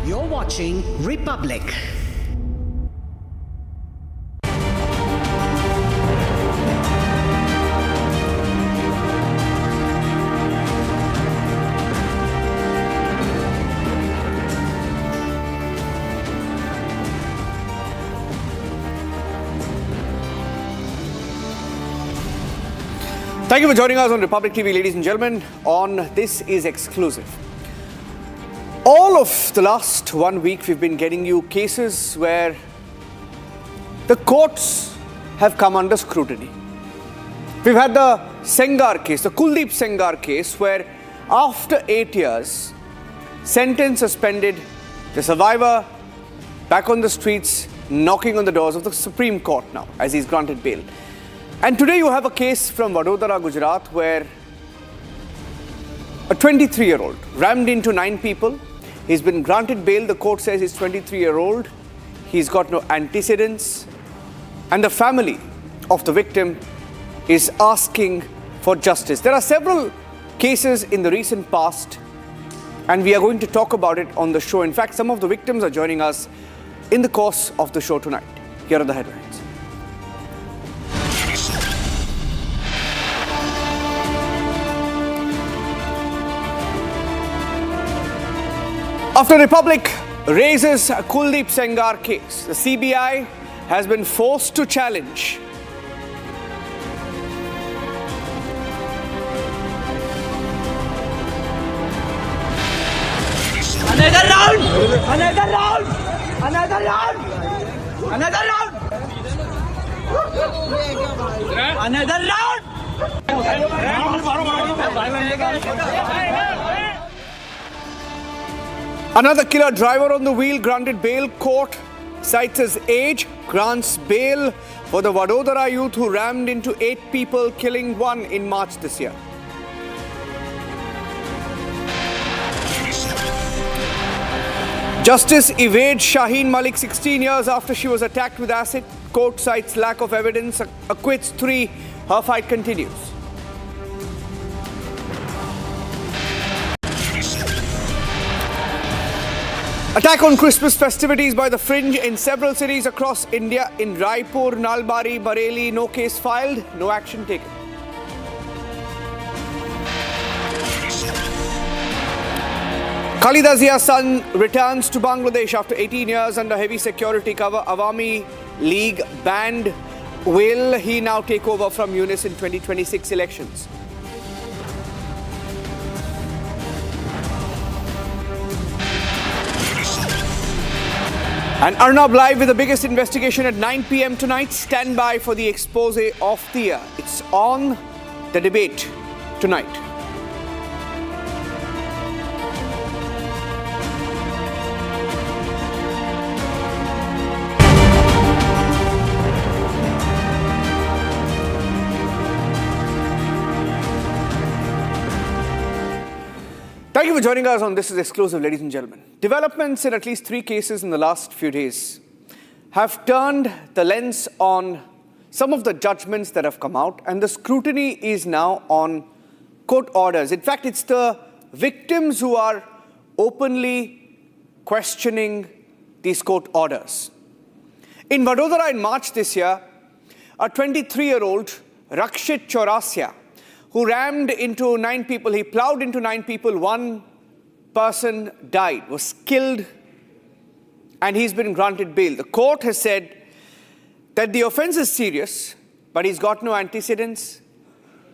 You're watching Republic. Thank you for joining us on Republic TV, ladies and gentlemen, on This Is Exclusive. All of the last 1 week, we've been getting you cases where the courts have come under scrutiny. We've had the Sengar case, the Kuldeep Sengar case, where after 8 years, sentence suspended, the survivor back on the streets, knocking on the doors of the Supreme Court now, as he's granted bail. And today you have a case from Vadodara, Gujarat, where a 23-year-old rammed into 9 people. He's been granted bail. The court says he's 23-year-old. He's got no antecedents. And the family of the victim is asking for justice. There are several cases in the recent past, and we are going to talk about it on the show. In fact, some of the victims are joining us in the course of the show tonight. Here are the headlines. After Republic raises a Kuldeep Sengar case, the CBI has been forced to challenge. Another round! Another round! Another round! Another round! Another round! Another killer driver on the wheel granted bail. Court cites his age, grants bail for the Vadodara youth who rammed into 8 people, killing 1 in March this year. Justice evades Shaheen Malik 16 years after she was attacked with acid. Court cites lack of evidence, acquits 3. Her fight continues. Attack on Christmas festivities by the fringe in several cities across India. In Raipur, Nalbari, Bareilly, no case filed, no action taken. Khalida Zia's son returns to Bangladesh after 18 years under heavy security cover. Awami League banned. Will he now take over from Yunus in 2026 elections? And Arnab live with the biggest investigation at 9 p.m. tonight. Stand by for the expose of the year. It's on the debate tonight. Thank you for joining us on This Is Exclusive, ladies and gentlemen. Developments in at least 3 cases in the last few days have turned the lens on some of the judgments that have come out, and the scrutiny is now on court orders. In fact, it's the victims who are openly questioning these court orders. In Vadodara in March this year, a 23-year-old Rakshit Chaurasia, who rammed into 9 people, he plowed into 9 people, 1 person died, was killed, and he's been granted bail. The court has said that the offense is serious, but he's got no antecedents,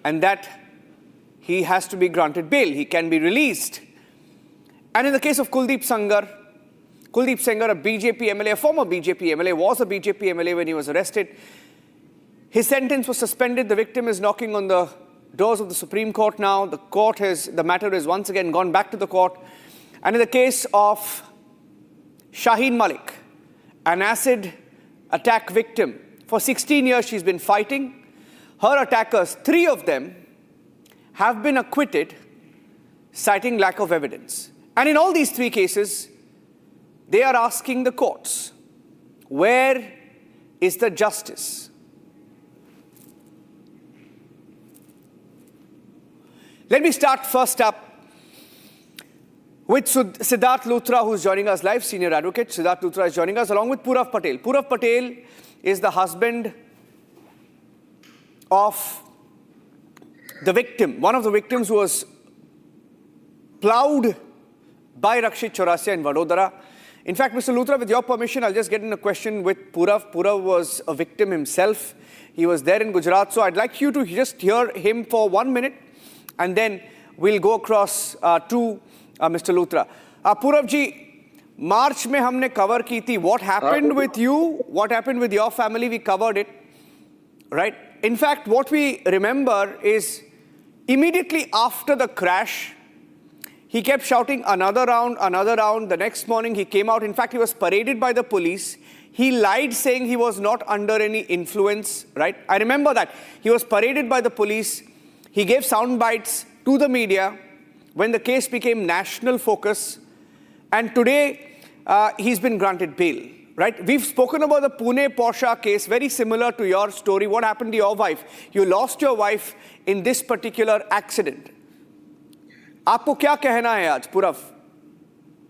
and that he has to be granted bail. He can be released. And in the case of Kuldeep Sengar, a BJP MLA, a former BJP MLA, was a BJP MLA when he was arrested. His sentence was suspended. The victim is knocking on the doors of the Supreme Court now. The matter has once again gone back to the court. And in the case of Shaheen Malik, an acid attack victim, for 16 years she's been fighting. Her attackers, 3 of them, have been acquitted, citing lack of evidence. And in all these 3 cases, they are asking the courts, where is the justice? Let me start first up with Siddharth Luthra, who's joining us live, senior advocate. Siddharth Luthra is joining us along with Purav Patel. Purav Patel is the husband of the victim, one of the victims who was plowed by Rakshit Chaurasia in Vadodara. In fact, Mr. Luthra, with your permission, I'll just get in a question with Purav. Purav was a victim himself. He was there in Gujarat. So I'd like you to just hear him for 1 minute, and then we'll go across to Mr. Luthra. Purav ji, March mein humne cover ki thi. What happened with you? What happened with your family? We covered it, right? In fact, what we remember is immediately after the crash, he kept shouting another round, another round. The next morning he came out. In fact, he was paraded by the police. He lied saying he was not under any influence, right? I remember that. He was paraded by the police. He gave sound bites to the media when the case became national focus. And today, he's been granted bail, right? We've spoken about the Pune Porsche case, very similar to your story. What happened to your wife? You lost your wife in this particular accident. आपको क्या कहना है आज पूरव?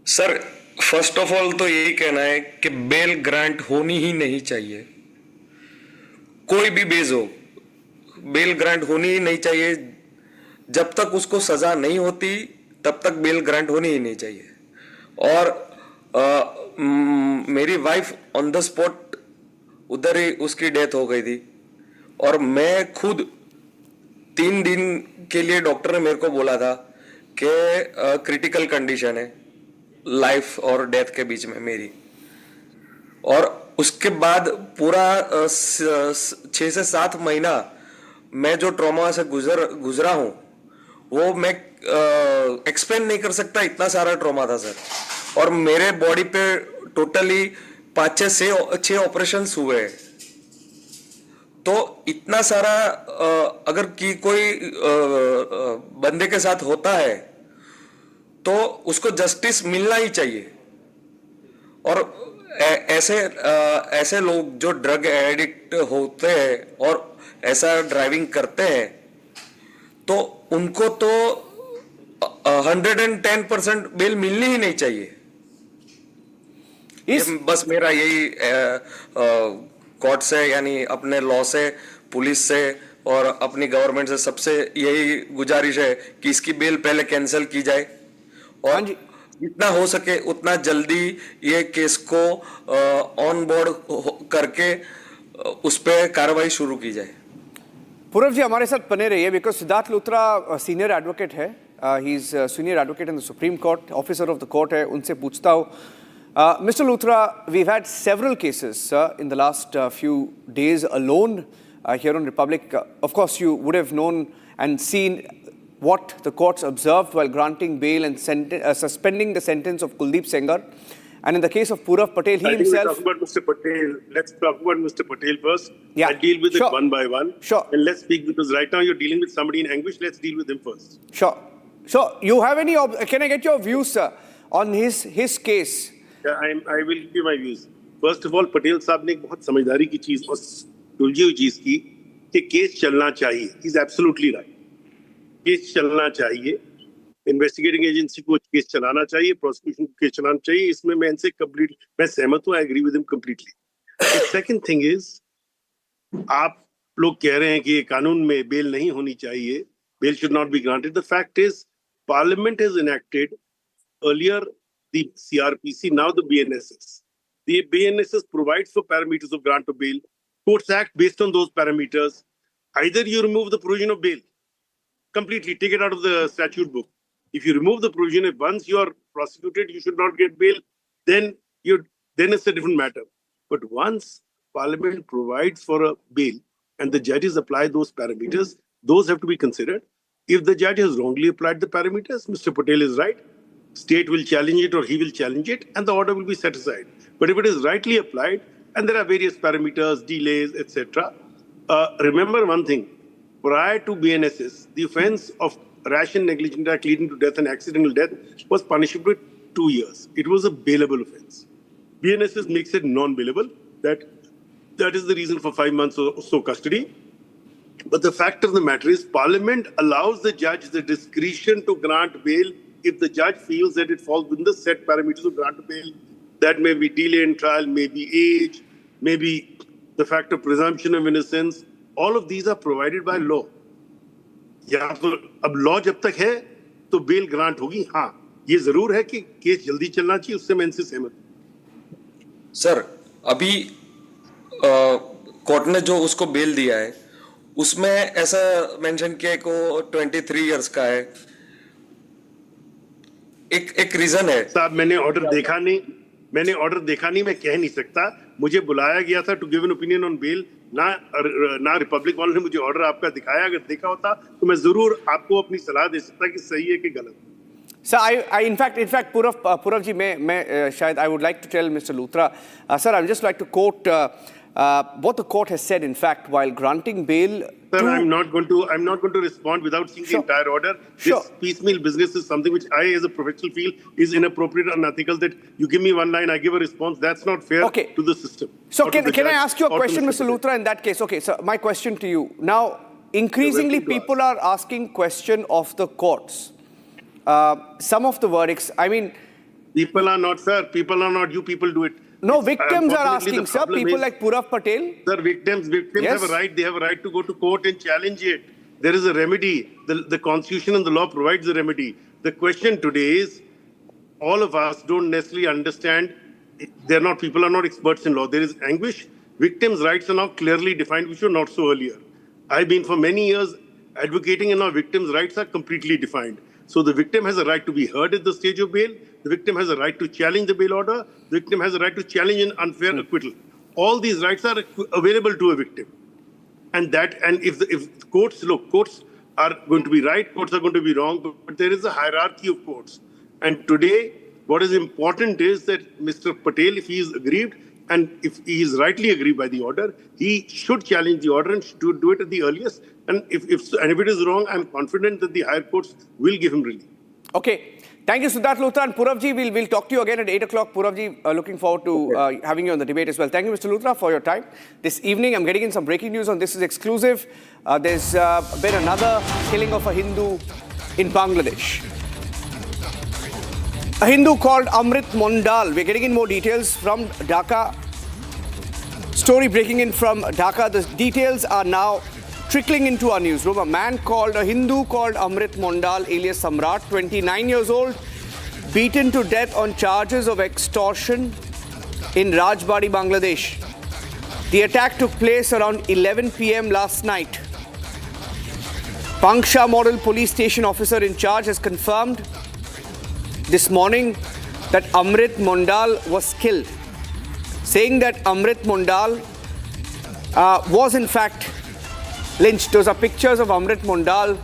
Sir, first of all तो यही कहना है कि बेल ग्रांट होनी ही नहीं चाहिए, कोई भी बेस हो, बेल ग्रांट होनी ही नहीं चाहिए। जब तक उसको सजा नहीं होती तब तक बेल ग्रांट होनी ही नहीं चाहिए। और मेरी वाइफ ऑन द स्पॉट उधर ही उसकी डेथ हो गई थी, और मैं खुद 3 दिन के लिए डॉक्टर ने मेरे को बोला था कि क्रिटिकल कंडीशन है, लाइफ और डेथ के बीच में मेरी। और उसके बाद पूरा 6 से 7 महीना मैं जो ट्रॉमा से गुजरा हूं, वो मैं एक्सप्लेन नहीं कर सकता, इतना सारा ट्रॉमा था सर। और मेरे बॉडी पे टोटली 5 से 6 ऑपरेशंस हुए। तो इतना सारा अगर की कोई बंदे के साथ होता है तो उसको जस्टिस मिलना ही चाहिए। और ऐसे लोग जो ड्रग एडिक्ट होते हैं और ऐसा ड्राइविंग करते हैं, तो उनको तो 110% बेल मिलनी ही नहीं चाहिए। बस मेरा यही कोर्ट से, यानी अपने लॉ से, पुलिस से और अपनी गवर्नमेंट से सबसे यही गुजारिश है कि इसकी बेल पहले कैंसिल की जाए, और जितना हो सके उतना जल्दी ये केस को ऑन बोर्ड करके उस पर कार्रवाई शुरू की जाए। पूरव जी हमारे साथ बने रहिए, because Siddharth Luthra senior advocate है, he is senior advocate in the Supreme Court, officer of the court है, उनसे पूछता हूँ। Mr. Luthra, we've had several cases in the last few days alone here on Republic. Of course, you would have known and seen what the courts observed while granting bail and suspending the sentence of Kuldeep Sengar. And in the case of Purav Patel, he himself... Talk about Mr. Patel. Let's talk about Mr. Patel first. Yeah, I'll deal with it one by one. Sure. And let's speak, because right now you're dealing with somebody in anguish. Let's deal with him first. Sure. So, you have any... Can I get your views, sir, on his case? Yeah, I will give you my views. First of all, Patel साहब ने एक बहुत समझदारी की चीज और उलझी हुई चीज की कि केस चलना चाहिए. He's absolutely right. केस चलना चाहिए. इन्वेस्टिगेटिंग एजेंसी को केस चलाना चाहिए, प्रोसिक्यूशन को केस चलाना चाहिए. इसमें मैं इनसे कंप्लीट मैं सहमत हूँ. I agree with him completely. The second thing is, आप लोग कह रहे हैं कि ये कानून में बेल नहीं होनी चाहिए. Bail should not be granted. The fact is, Parliament has enacted earlier the CRPC, now the BNSS. The BNSS provides for parameters of grant of bail. Courts act based on those parameters. Either you remove the provision of bail completely, take it out of the statute book. If you remove the provision, if once you are prosecuted, you should not get bail, then it's a different matter. But once Parliament provides for a bail and the judges apply those parameters, those have to be considered. If the judge has wrongly applied the parameters, Mr. Patel is right. State will challenge it or he will challenge it, and the order will be set aside. But if it is rightly applied, and there are various parameters, delays, etc., remember one thing. Prior to BNSS, the offence of rash and negligent act leading to death and accidental death was punishable with 2 years. It was a bailable offence. BNSS makes it non-bailable. That is the reason for 5 months or so custody. But the fact of the matter is, Parliament allows the judge the discretion to grant bail if the judge feels that it falls within the set parameters of grant of bail, that may be delay in trial, maybe age, maybe the fact of presumption of innocence, all of these are provided by law. या तो अब law जब तक है तो bell grant होगी. हाँ, ये जरूर है कि केस जल्दी चलना चाहिए, उससे मैं इनसे सहमत हूं. सर, अभी कोर्ट ने जो उसको बेल दिया है उसमें ऐसा मेंशन किया है कि वो 23 इयर्स का है. एक रीजन है. साहब, मैंने ऑर्डर देखा नहीं, मैं कह नहीं सकता. मुझे बुलाया गया था to give an opinion on bail. ना रिपब्लिक वालों ने मुझे ऑर्डर आपका दिखाया. अगर देखा होता तो मैं जरूर आपको अपनी सलाह दे सकता कि सही है कि गलत. Sir, I in fact, Purav ji, I would like to tell Mr. Luthra, sir, I would just like to quote what the court has said. In fact, while granting bail. Sir, I'm not going to respond without seeing the entire order. This piecemeal business is something which I, as a professional, feel is inappropriate and unethical. That you give me one line, I give a response. That's not fair to the system. So can I ask you a question, Mr. Luthra? In that case, okay. So my question to you now: increasingly, people are asking question of the courts. Some of the verdicts, I mean... People are not, sir. People are not. You people do it. No, victims are asking, sir. People like Purav Patel. Sir, victims have a right. They have a right to go to court and challenge it. There is a remedy. The Constitution and the law provides a remedy. The question today is, all of us don't necessarily understand. People are not experts in law. There is anguish. Victims' rights are now clearly defined, which were not so earlier. I've been for many years advocating, and now victims' rights are completely defined. So the victim has a right to be heard at the stage of bail. The victim has a right to challenge the bail order. The victim has a right to challenge an unfair acquittal. All these rights are available to a victim. And if courts are going to be right, courts are going to be wrong, but there is a hierarchy of courts. And today, what is important is that Mr. Patel, if he is aggrieved, and if he is rightly aggrieved by the order, he should challenge the order and should do it at the earliest. And if it is wrong, I'm confident that the higher courts will give him relief. Okay. Thank you, Siddharth Luthra. And Purav ji, we'll talk to you again at 8 o'clock. Purav ji, looking forward to having you on the debate as well. Thank you, Mr. Luthra, for your time. This evening, I'm getting in some breaking news on This Is Exclusive. There's been another killing of a Hindu in Bangladesh. A Hindu called Amrit Mondal. We're getting in more details from Dhaka. Story breaking in from Dhaka. The details are now trickling into our newsroom. A Hindu called Amrit Mondal, alias Samrat, 29 years old, beaten to death on charges of extortion in Rajbari, Bangladesh. The attack took place around 11 p.m. last night. Pangsha Model Police Station officer in charge has confirmed this morning that Amrit Mondal was killed, saying that Amrit Mondal was in fact lynched. Those are pictures of Amrit Mondal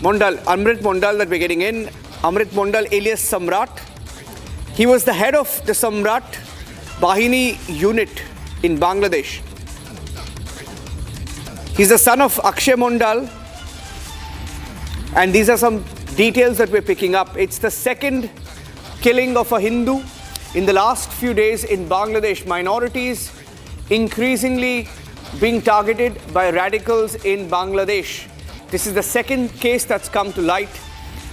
that we're getting in. Amrit Mondal alias Samrat. He was the head of the Samrat Bahini unit in Bangladesh. He's the son of Akshay Mondal. And these are some details that we're picking up. It's the second killing of a Hindu in the last few days in Bangladesh. Minorities increasingly being targeted by radicals in Bangladesh. This is the second case that's come to light.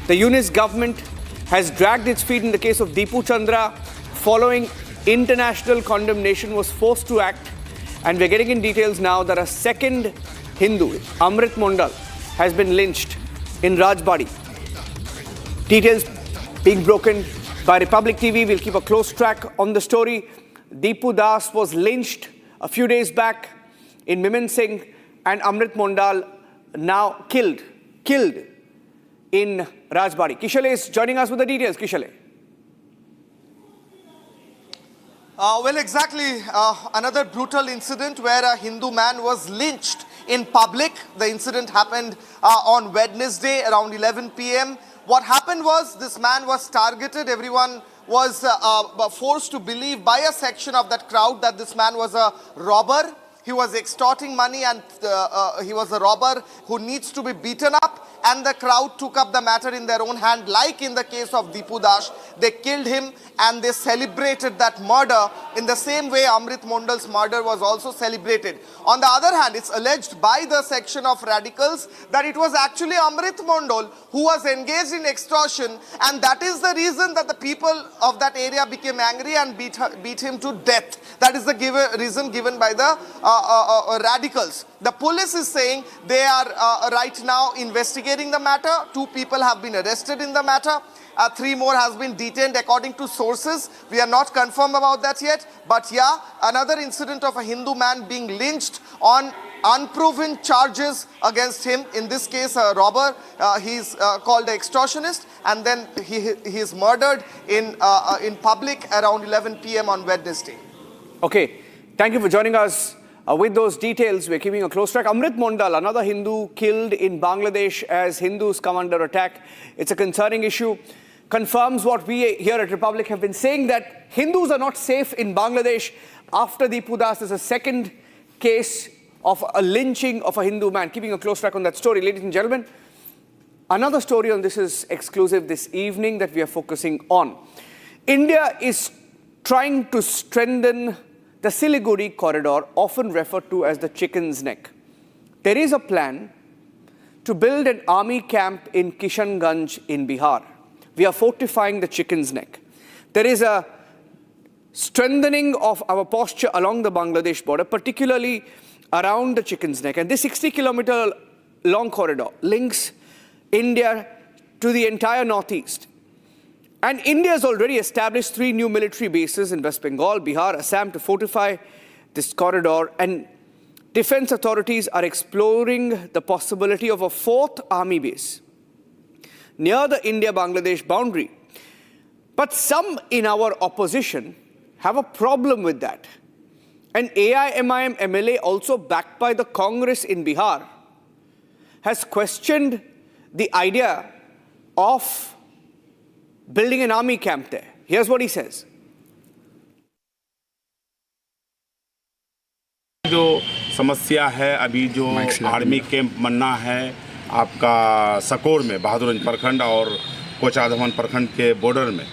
The UNIS government has dragged its feet in the case of Deepu Chandra. Following international condemnation, was forced to act. And we're getting in details now that a second Hindu, Amrit Mondal, has been lynched in Rajbari. Details being broken by Republic TV. We'll keep a close track on the story. Deepu Das was lynched a few days back in Mimin Singh, and Amrit Mondal now killed in Rajbari. Kishale is joining us with the details. Kishale. Well, exactly. Another brutal incident where a Hindu man was lynched in public. The incident happened on Wednesday around 11 p.m. What happened was this man was targeted. Everyone was forced to believe by a section of that crowd that this man was a robber. He was extorting money, and he was a robber who needs to be beaten up. And the crowd took up the matter in their own hand, like in the case of Deepu Das. They killed him and they celebrated that murder in the same way Amrit Mondal's murder was also celebrated. On the other hand, it's alleged by the section of radicals that it was actually Amrit Mondal who was engaged in extortion, and that is the reason that the people of that area became angry and beat him to death. That is the reason given by the radicals. The police is saying they are right now investigating the matter. 2 people have been arrested in the matter. 3 more has been detained according to sources. We are not confirmed about that yet. But yeah, another incident of a Hindu man being lynched on unproven charges against him. In this case, a robber. He's called an extortionist, and then he is murdered in public around 11 p.m. on Wednesday. Okay, thank you for joining us. With those details, we're keeping a close track. Amrit Mondal, another Hindu killed in Bangladesh as Hindus come under attack. It's a concerning issue. Confirms what we here at Republic have been saying, that Hindus are not safe in Bangladesh. After the Pudas, there's a second case of a lynching of a Hindu man. Keeping a close track on that story. Ladies and gentlemen, another story on this is exclusive this evening that we are focusing on. India is trying to strengthen the Siliguri corridor, often referred to as the Chicken's Neck. There is a plan to build an army camp in Kishanganj in Bihar. We are fortifying the Chicken's Neck. There is a strengthening of our posture along the Bangladesh border, particularly around the Chicken's Neck. And this 60-kilometer long corridor links India to the entire northeast. And India has already established 3 new military bases in West Bengal, Bihar, Assam to fortify this corridor. And defense authorities are exploring the possibility of a 4th army base near the India-Bangladesh boundary. But some in our opposition have a problem with that. An AIMIM MLA, also backed by the Congress in Bihar, has questioned the idea of building an army camp there. Here's what he says. जो समस्या है अभी जो army camp बनना है आपका सकोर में, बहादुरगंज प्रखंड और कोचाधवन प्रखंड के बॉर्डर में,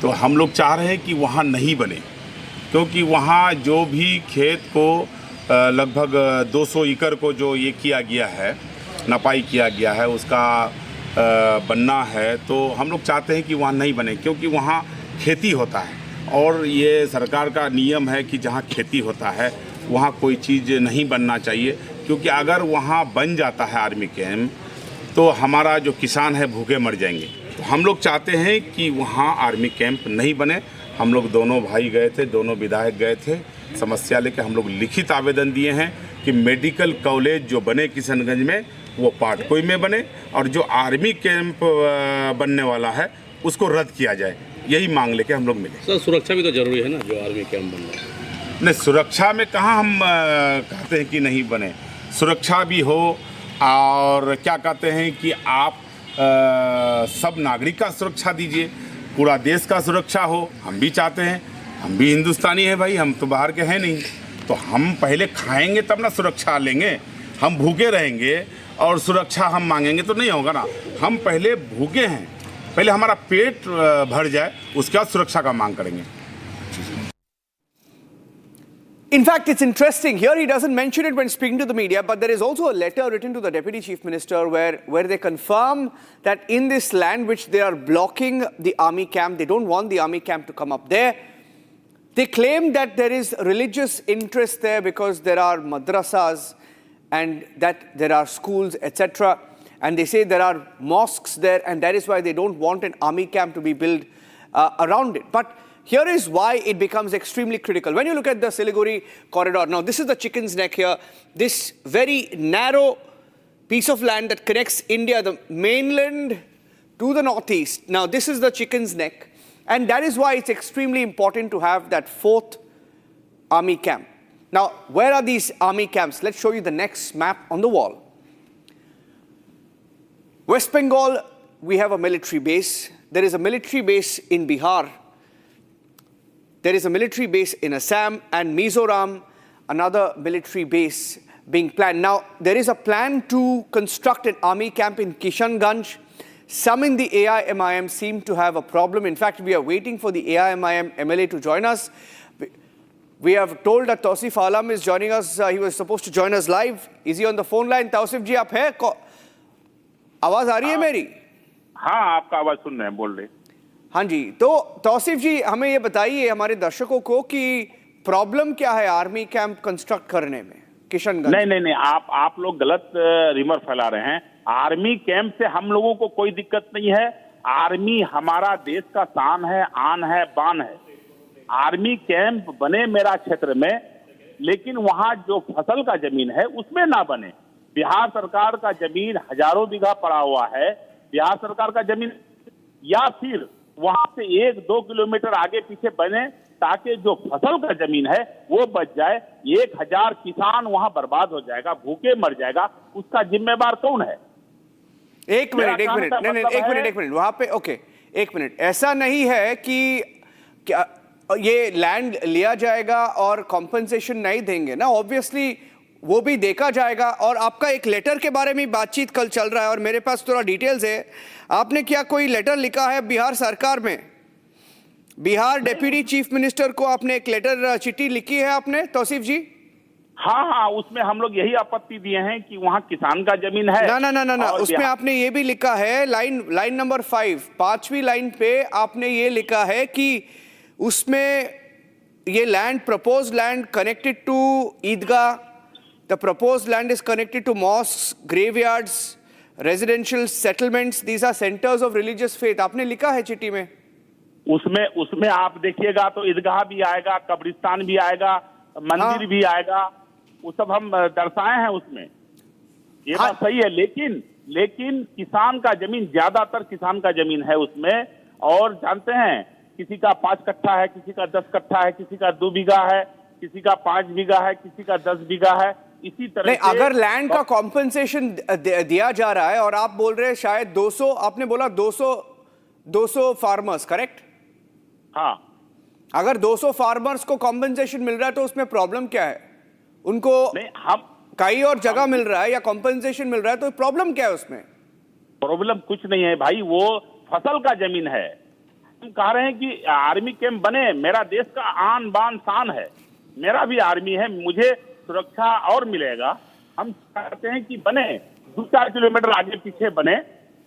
तो हम लोग चाह रहे हैं कि वहाँ नहीं बने, क्योंकि वहाँ जो भी खेत को लगभग 200 एकड़ को जो ये किया गया है, नपाई किया गया है, उसका बनना है, तो हम लोग चाहते हैं कि वहाँ नहीं बने, क्योंकि वहाँ खेती होता है और ये सरकार का नियम है कि जहाँ खेती होता है वहाँ कोई चीज़ नहीं बनना चाहिए, क्योंकि अगर वहाँ बन जाता है आर्मी कैंप तो हमारा जो किसान है भूखे मर जाएंगे। तो हम लोग चाहते हैं कि वहाँ आर्मी कैंप नहीं बने। हम लोग दोनों भाई गए थे, दोनों विधायक गए थे, समस्या लेकर हम लोग लिखित आवेदन दिए हैं कि मेडिकल कॉलेज जो बने किशनगंज में वो पाटकोई में बने और जो आर्मी कैंप बनने वाला है उसको रद्द किया जाए। यही मांग लेके हम लोग मिले। सर, सुरक्षा भी तो जरूरी है ना, जो आर्मी कैंप बन रहा है। नहीं, सुरक्षा में कहाँ हम कहते हैं कि नहीं बने, सुरक्षा भी हो और क्या कहते हैं कि आप सब नागरिक का सुरक्षा दीजिए, पूरा देश का सुरक्षा हो। हम भी चाहते हैं, हम भी हिंदुस्तानी हैं भाई, हम तो बाहर के हैं नहीं, तो हम पहले खाएंगे तब ना सुरक्षा लेंगे। हम भूखे रहेंगे और सुरक्षा हम मांगेंगे तो नहीं होगा ना। हम पहले भूखे हैं, पहले हमारा पेट भर जाए, उसके बाद सुरक्षा का मांग करेंगे। In fact, it's interesting. Here he doesn't mention it when speaking to the media, but there is also a letter written to the Deputy Chief Minister where they confirm that in this land which they are blocking the army camp, they don't want the army camp to come up there. They claim that there is religious interest there because there are madrasas and that there are schools, etc. And they say there are mosques there, and that is why they don't want an army camp to be built around it. But here is why it becomes extremely critical. When you look at the Siliguri corridor, now this is the Chicken's Neck here, this very narrow piece of land that connects India, the mainland, to the northeast. Now this is the Chicken's Neck, and that is why it's extremely important to have that 4th army camp. Now, where are these army camps? Let's show you the next map on the wall. West Bengal, we have a military base. There is a military base in Bihar. There is a military base in Assam, and Mizoram, another military base being planned. Now, there is a plan to construct an army camp in Kishanganj. Some in the AIMIM seem to have a problem. In fact, we are waiting for the AIMIM MLA to join us. We have told that Tauseef Alam is joining us. He was supposed to join us live. Is he on the phone line? Tauseef जी आप है? आवाज आ रही है मेरी? हाँ, आपका आवाज सुन रहे हैं, बोल रहे। हाँ जी, तो तौसीफ जी हमें ये बताइए हमारे दर्शकों को कि प्रॉब्लम क्या है आर्मी कैंप कंस्ट्रक्ट करने में किशनगंज? नहीं, आप लोग गलत रिमर फैला रहे हैं। आर्मी कैंप से हम लोगों को कोई दिक्कत नहीं है। आर्मी हमारा देश का शान है, आन है, बान है। आर्मी कैंप बने मेरा क्षेत्र में, लेकिन वहां जो फसल का जमीन है उसमें ना बने। बिहार सरकार का जमीन हजारों बीघा पड़ा हुआ है। बिहार सरकार का जमीन या फिर वहां से 1-2 किलोमीटर आगे पीछे बने ताकि जो फसल का जमीन है वो बच जाए। 1000 किसान वहां बर्बाद हो जाएगा, भूखे मर जाएगा। उसका जिम्मेदार कौन है? एक मिनट वहां पे ओके, एक मिनट। ऐसा नहीं है कि क्या ये लैंड लिया जाएगा और कॉम्पेंसेशन नहीं देंगे ना? ऑब्वियसली वो भी देखा जाएगा। और आपका एक लेटर के बारे में बातचीत कल चल रहा है और मेरे पास थोड़ा डिटेल्स है। आपने क्या कोई लेटर लिखा है बिहार सरकार में? बिहार डेप्यूटी चीफ मिनिस्टर को आपने एक लेटर चिट्ठी लिखी है आपने तौसीफ जी? हाँ, उसमें हम लोग यही आपत्ति दिए हैं कि वहाँ किसान का जमीन है। ना, उसमें आपने ये भी लिखा है लाइन नंबर 5, 5वीं लाइन पे आपने ये लिखा है कि उसमें ये land, proposed land connected to Idgah, the proposed land is connected to mosques, graveyards, residential settlements, these are centres of religious faith. आपने लिखा है चिट्ठी में। उसमें आप देखिएगा तो ईदगाह भी आएगा, कब्रिस्तान भी आएगा, मंदिर भी आएगा। वो सब हम दर्शाए हैं उसमें। ये बात सही है, लेकिन किसान का जमीन, ज्यादातर किसान का जमीन है उसमें। और जानते हैं, किसी का 5 कट्ठा है, किसी का 10 कट्ठा है, किसी का 2 बीघा है, किसी का 5 बीघा है, किसी का 10 बीघा है। इसी तरह नहीं, अगर लैंड का कॉम्पेंसेशन दिया जा रहा है और आप बोल रहे हैं शायद 200, आपने बोला 200 फार्मर्स, करेक्ट? हाँ, अगर 200 फार्मर्स को कॉम्पेंसेशन मिल रहा है तो उसमें प्रॉब्लम क्या है? उनको नहीं, हम कहीं और जगह मिल रहा है या कॉम्पेंसेशन मिल रहा है तो प्रॉब्लम क्या है उसमें? प्रॉब्लम कुछ नहीं है भाई, वो फसल का जमीन है। हम कह रहे हैं कि आर्मी कैंप बने, मेरा देश का आन बान शान है, मेरा भी आर्मी है, मुझे सुरक्षा और मिलेगा। हम चाहते हैं कि बने, 2-4 किलोमीटर आगे पीछे बने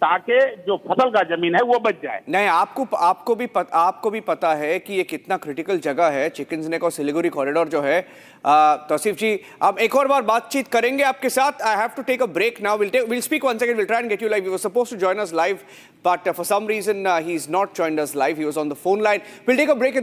ताकि जो फसल का जमीन है वो बच जाए। नहीं, आपको भी पता है कि ये कितना क्रिटिकल जगह है, चिकन्स नेक और सिलीगुड़ी कॉरिडोर जो है। तौसीफ जी, अब एक और बार बातचीत करेंगे आपके साथ। I have to take a break now. Will speak one second, will try and get you live. He was supposed to join us live, but for some reason he is not joined us live. He was on the phone line. Will take a break.